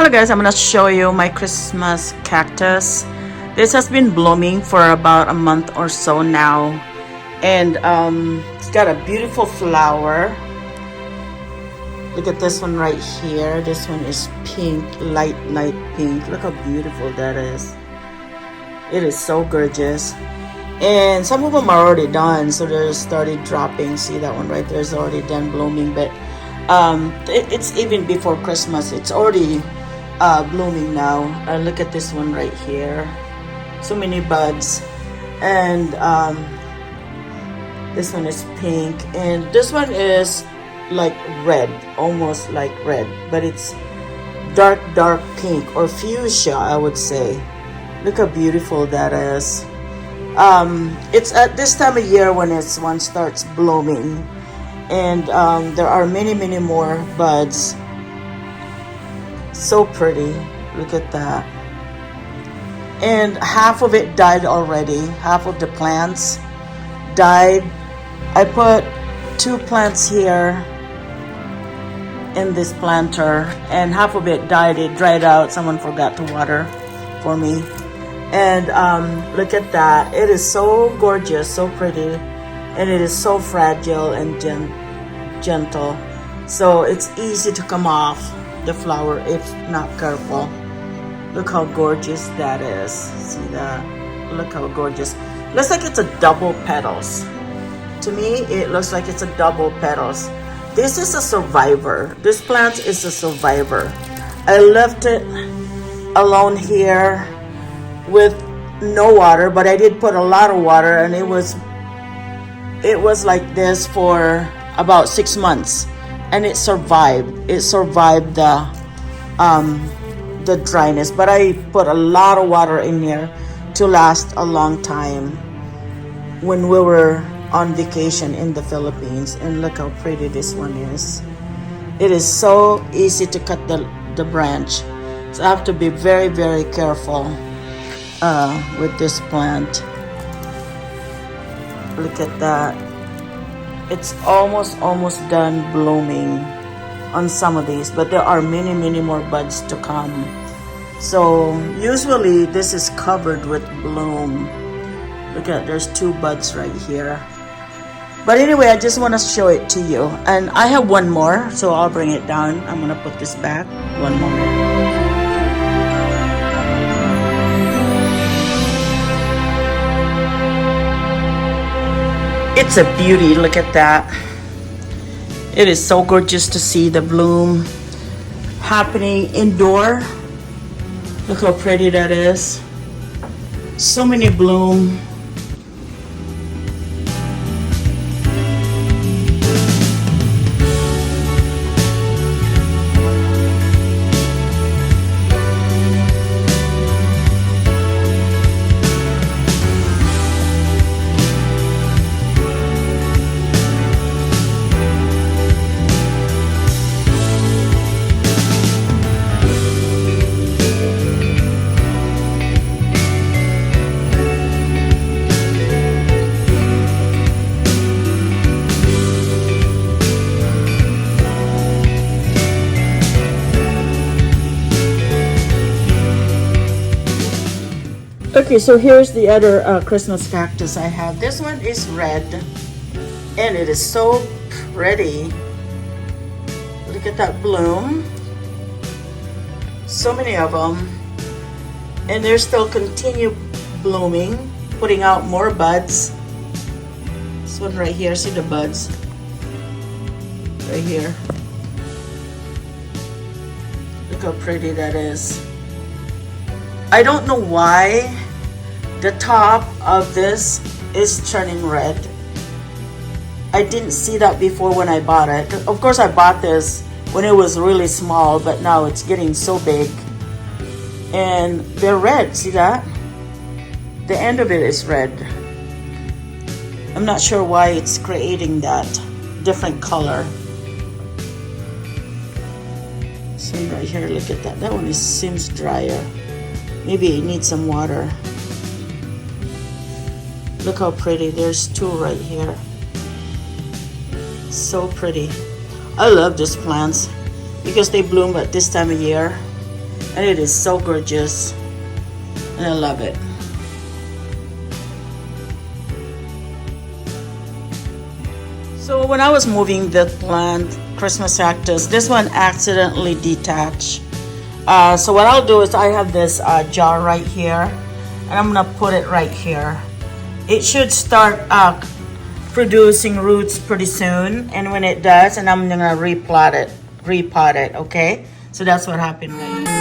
Hello guys, I'm gonna show you my Christmas cactus. This has been blooming for about a month or so now, and it's got a beautiful flower. Look at this one right here. This one is pink, light pink. Look how beautiful that is. It is so gorgeous. And some of them are already done, so they're started dropping. See that one right there is already done blooming, but it's even before Christmas. It's already blooming now. Look at this one right here. So many buds. And this one is pink, and this one is like red, almost like red, but it's dark pink or fuchsia, I would say. Look how beautiful that is. It's at this time of year when one starts blooming, and there are many more buds. So pretty. Look at that. And half of it died already. Half of the plants died. I put 2 plants here in this planter, and half of it died. It dried out. Someone forgot to water for me. And look at that. It is so gorgeous, so pretty, and it is so fragile and gentle. So it's easy to come off the flower if not careful. Look how gorgeous that is. See that? Look how gorgeous. Looks like it's a double petals. To me, it looks like it's a double petals. This is a survivor. This plant is a survivor. I left it alone here with no water, but I did put a lot of water, and it was like this for about 6 months, and it survived. It survived the dryness, but I put a lot of water in here to last a long time when we were on vacation in the Philippines. And look how pretty this one is. It is so easy to cut the branch, so I have to be very careful with this plant. Look at that. It's almost done blooming on some of these, but there are many more buds to come. So usually this is covered with bloom. Look at, there's 2 buds right here. But anyway, I just want to show it to you, and I have one more, so I'll bring it down. I'm gonna put this back. One moment. It's a beauty. Look at that. It is so gorgeous to see the bloom happening indoor. Look how pretty that is. So many bloom. Okay, so here's the other Christmas cactus I have. This one is red, and it is so pretty. Look at that bloom. So many of them, and they're still continue blooming, putting out more buds. This one right here, see the buds right here. Look how pretty that is. I don't know why the top of this is turning red. I didn't see that before when I bought it. Of course, I bought this when it was really small, but now it's getting so big. And they're red, see that? The end of it is red. I'm not sure why it's creating that different color. See right here, look at that. That one seems drier. Maybe it needs some water. Look how pretty. There's 2 right here. So pretty. I love these plants because they bloom at this time of year. and it is so gorgeous, and I love it. So when I was moving the plant, Christmas cactus, this one accidentally detached. So what I'll do is I have this jar right here, and I'm gonna put it right here. It should start producing roots pretty soon, and when it does, and I'm gonna repot it, okay? So that's what happened right here.